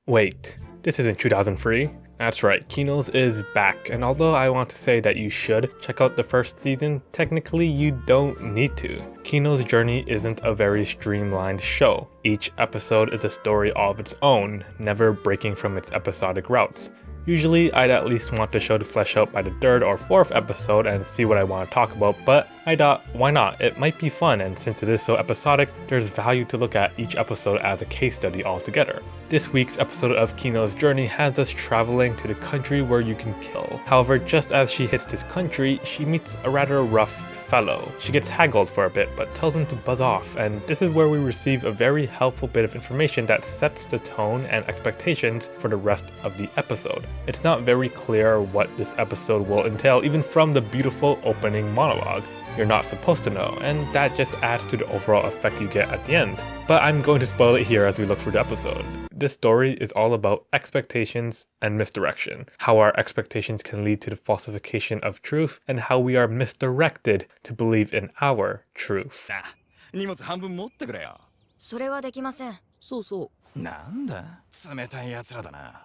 Wait, this isn't 2003? That's right, Kino's is back, and although I want to say that you should check out the first season, technically you don't need to. Kino's journey isn't a very streamlined show. Each episode is a story all of its own, never breaking from its episodic routes. Usually, I'd at least want the show to flesh out by the 3rd or 4th episode and see what I want to talk about, but I thought, why not? It might be fun, and since it is so episodic, there's value to look at each episode as a case study altogether. This week's episode of Kino's journey has us traveling to the country where you can kill. However, just as she hits this country, she meets a rather rough fellow. She gets haggled for a bit, but tells him to buzz off, and this is where we receive a very helpful bit of information that sets the tone and expectations for the rest of the episode. It's not very clear what this episode will entail, even from the beautiful opening monologue. You're not supposed to know, and that just adds to the overall effect you get at the end. But I'm going to spoil it here as we look through the episode. This story is all about expectations and misdirection, how our expectations can lead to the falsification of truth, and how we are misdirected to believe in our truth. 荷物半分持ってくれよ。それはできません。そうそう。なんだ、冷たい奴らだな。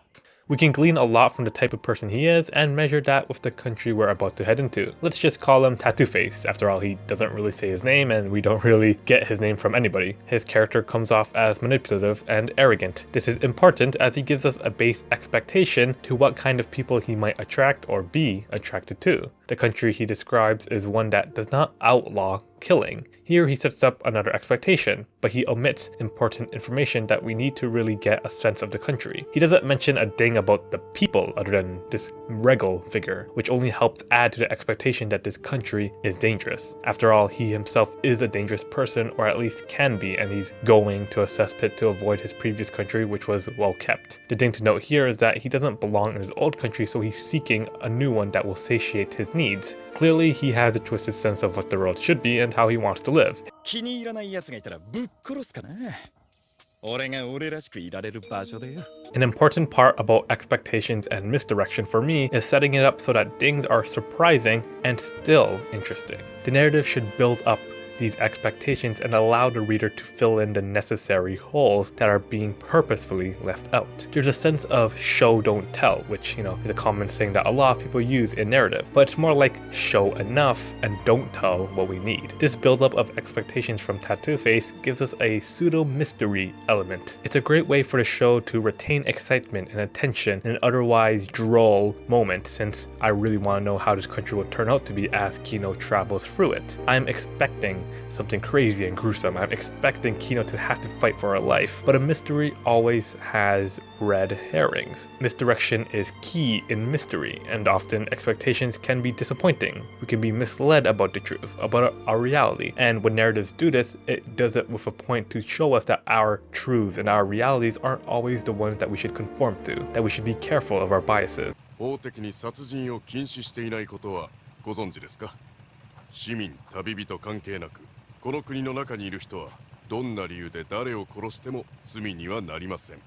We can glean a lot from the type of person he is and measure that with the country we're about to head into. Let's just call him Tattoo Face. After all, he doesn't really say his name and we don't really get his name from anybody. His character comes off as manipulative and arrogant. This is important as he gives us a base expectation to what kind of people he might attract or be attracted to. The country he describes is one that does not outlaw killing. Here he sets up another expectation, but he omits important information that we need to really get a sense of the country. He doesn't mention a ding about the people other than this regal figure, which only helps add to the expectation that this country is dangerous. After all, he himself is a dangerous person, or at least can be, and he's going to a cesspit to avoid his previous country, which was well kept. The thing to note here is that he doesn't belong in his old country, so he's seeking a new one that will satiate his needs. Clearly, he has a twisted sense of what the world should be and how he wants to live. 気に入らない奴がいたらぶっ殺すかな。俺が俺らしくいられる場所だよ。 An important part about expectations and misdirection for me is setting it up so that things are surprising and still interesting. The narrative should build up these expectations and allow the reader to fill in the necessary holes that are being purposefully left out. There's a sense of show don't tell, which, is a common saying that a lot of people use in narrative, but it's more like show enough and don't tell what we need. This buildup of expectations from Tattoo Face gives us a pseudo-mystery element. It's a great way for the show to retain excitement and attention in an otherwise droll moment, since I really want to know how this country will turn out to be as Kino travels through it. I'm expecting something crazy and gruesome. I'm expecting Kino to have to fight for her life, but a mystery always has red herrings. Misdirection is key in mystery, and often expectations can be disappointing. We can be misled about the truth, about our reality, and when narratives do this, it does it with a point to show us that our truths and our realities aren't always the ones that we should conform to, that we should be careful of our biases. 法的に殺人を禁止していないことはご存知ですか？市民、旅人関係なく、この国の中にいる人はどんな理由で誰を殺しても罪にはなりません。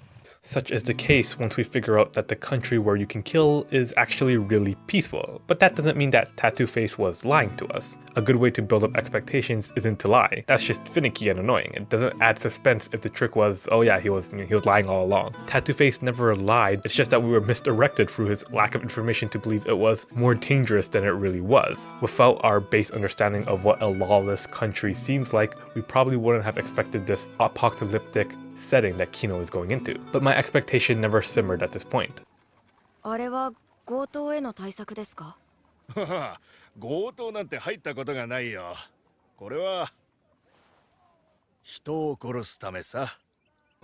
Such is the case once we figure out that the country where you can kill is actually really peaceful. But that doesn't mean that Tattoo Face was lying to us. A good way to build up expectations isn't to lie. That's just finicky and annoying. It doesn't add suspense if the trick was, oh yeah, he was lying all along. Tattoo Face never lied. It's just that we were misdirected through his lack of information to believe it was more dangerous than it really was. Without our base understanding of what a lawless country seems like, we probably wouldn't have expected this apocalyptic setting that Kino is going into. But my expectation never simmered at this point. あれは強盗への対策ですか？強盗なんて入ったことがないよ。これは人を殺すためさ。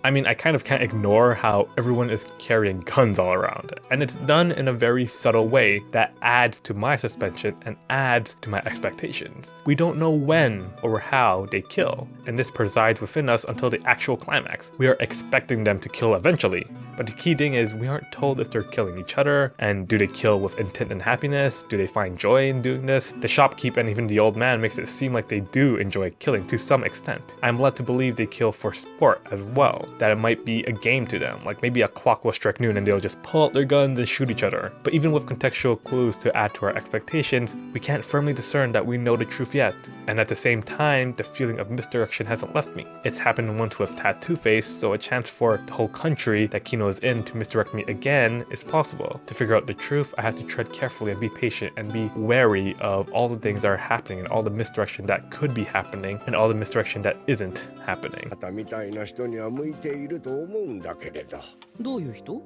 I mean, I kind of can't ignore how everyone is carrying guns all around, and it's done in a very subtle way that adds to my suspension and adds to my expectations. We don't know when or how they kill, and this presides within us until the actual climax. We are expecting them to kill eventually, but the key thing is we aren't told if they're killing each other, and do they kill with intent and happiness? Do they find joy in doing this? The shopkeep and even the old man makes it seem like they do enjoy killing to some extent. I'm led to believe they kill for sport as well. that it might be a game to them, like maybe a clock will strike noon and they'll just pull out their guns and shoot each other. But even with contextual clues to add to our expectations, we can't firmly discern that we know the truth yet. And at the same time, the feeling of misdirection hasn't left me. It's happened once with Tattoo Face, so a chance for the whole country that Kino is in to misdirect me again is possible. To figure out the truth, I have to tread carefully and be patient and be wary of all the things that are happening and all the misdirection that could be happening and all the misdirection that isn't happening. あなたみたいな人には向いていると思うんだけれど。どういう人？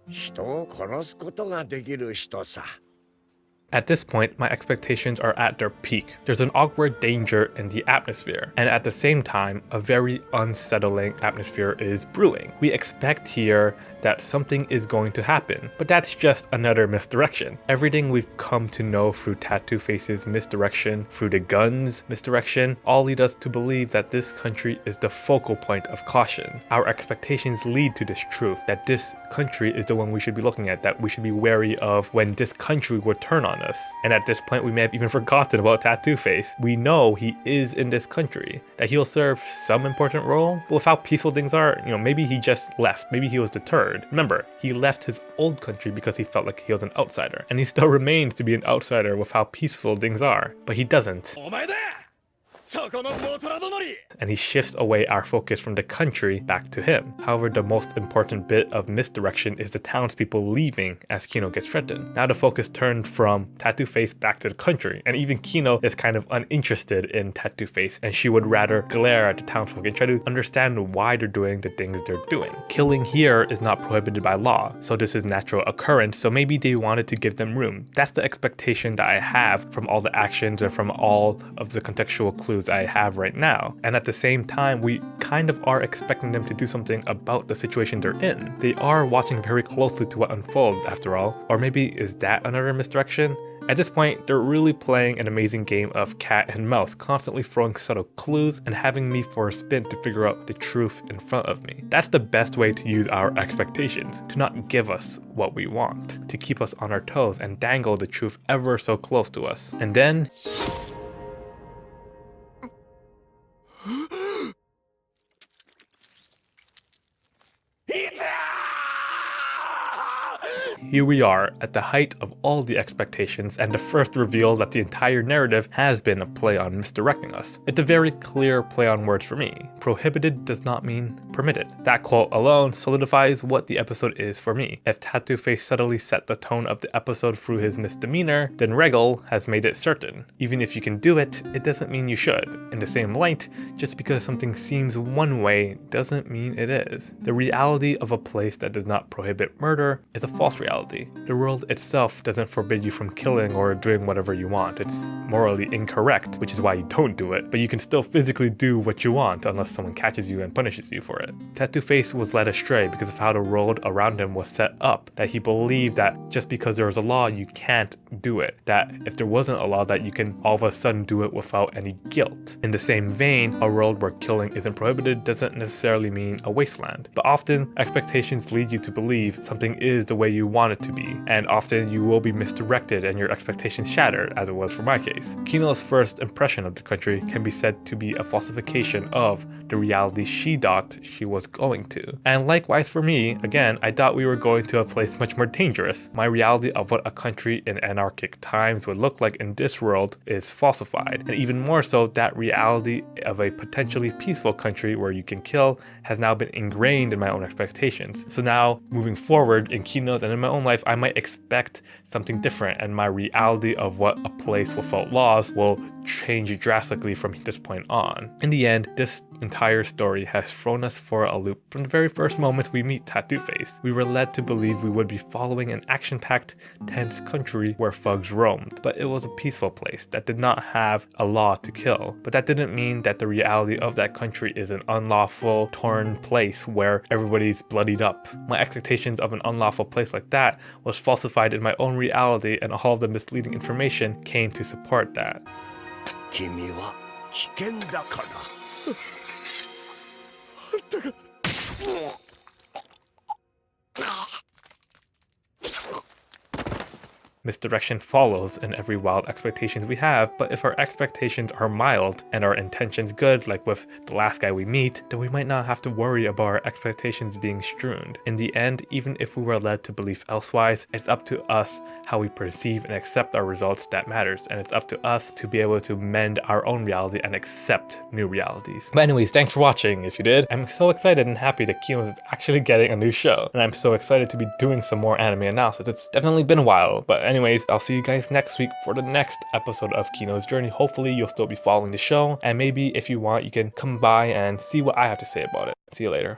人を殺すことができる人さ。 At this point, my expectations are at their peak. There's an awkward danger in the atmosphere, and at the same time, a very unsettling atmosphere is brewing. We expect here that something is going to happen, but that's just another misdirection. Everything we've come to know through Tattoo Face's misdirection, through the guns misdirection, all lead us to believe that this country is the focal point of caution. Our expectations lead to this truth, that this country is the one we should be looking at, that we should be wary of when this country would turn on us. And at this point, we may have even forgotten about Tattoo Face. We know he is in this country, that he'll serve some important role, but with how peaceful things are, maybe he just left, maybe he was deterred. Remember, he left his old country because he felt like he was an outsider, and he still remains to be an outsider with how peaceful things are, but he doesn't. お前だ。そこのモトラ殿に。 And he shifts away our focus from the country back to him. However, the most important bit of misdirection is the townspeople leaving as Kino gets threatened. Now the focus turned from Tattoo Face back to the country, and even Kino is kind of uninterested in Tattoo Face, and she would rather glare at the townsfolk and try to understand why they're doing the things they're doing. Killing here is not prohibited by law, so this is natural occurrence, so maybe they wanted to give them room. That's the expectation that I have from all the actions and from all of the contextual clues I have right now. And at the same time, we kind of are expecting them to do something about the situation they're in. They are watching very closely to what unfolds after all. Or maybe is that another misdirection? At this point, they're really playing an amazing game of cat and mouse, constantly throwing subtle clues and having me for a spin to figure out the truth in front of me. That's the best way to use our expectations, to not give us what we want, to keep us on our toes and dangle the truth ever so close to us. And then here we are at the height of all the expectations and the first reveal that the entire narrative has been a play on misdirecting us. It's a very clear play on words for me. Prohibited does not mean permitted. That quote alone solidifies what the episode is for me. If Tattoo Face subtly set the tone of the episode through his misdemeanor, then Regal has made it certain. Even if you can do it, it doesn't mean you should. In the same light, just because something seems one way doesn't mean it is. The reality of a place that does not prohibit murder is a false reality. The world itself doesn't forbid you from killing or doing whatever you want. It's morally incorrect, which is why you don't do it, but you can still physically do what you want unless someone catches you and punishes you for it. Tattoo Face was led astray because of how the world around him was set up, that he believed that just because there was a law, you can't do it, that if there wasn't a law, that you can all of a sudden do it without any guilt. In the same vein, a world where killing isn't prohibited doesn't necessarily mean a wasteland, but often expectations lead you to believe something is the way you want it to be, and often you will be misdirected and your expectations shattered, as it was for my case. Kino's first impression of the country can be said to be a falsification of the reality she thought she was going to. And likewise for me, again, I thought we were going to a place much more dangerous. My reality of what a country in anarchic times would look like in this world is falsified, and even more so, that reality of a potentially peaceful country where you can kill has now been ingrained in my own expectations. So now, moving forward in Kino's and in my own life, I might expect something different, and my reality of what a place without laws will change drastically from this point on. In the end, this entire story has thrown us for a loop. From the very first moment we meet Tattoo Face, we were led to believe we would be following an action-packed, tense country where thugs roamed, but it was a peaceful place that did not have a law to kill. But that didn't mean that the reality of that country is an unlawful, torn place where everybody's bloodied up. My expectations of an unlawful place like that was falsified in my own reality, and all of the misleading information came to support that. 君は危険だから。misdirection follows in every wild expectations we have, but if our expectations are mild and our intentions good, like with the last guy we meet, then we might not have to worry about our expectations being strewn. In the end, even if we were led to believe elsewise, it's up to us how we perceive and accept our results that matters, and it's up to us to be able to mend our own reality and accept new realities. But anyways, thanks for watching. If you did, I'm so excited and happy that Kino is actually getting a new show, and I'm so excited to be doing some more anime analysis. It's definitely been a while, but anyways, I'll see you guys next week for the next episode of Kino's Journey. Hopefully you'll still be following the show, and maybe if you want, you can come by and see what I have to say about it. See you later.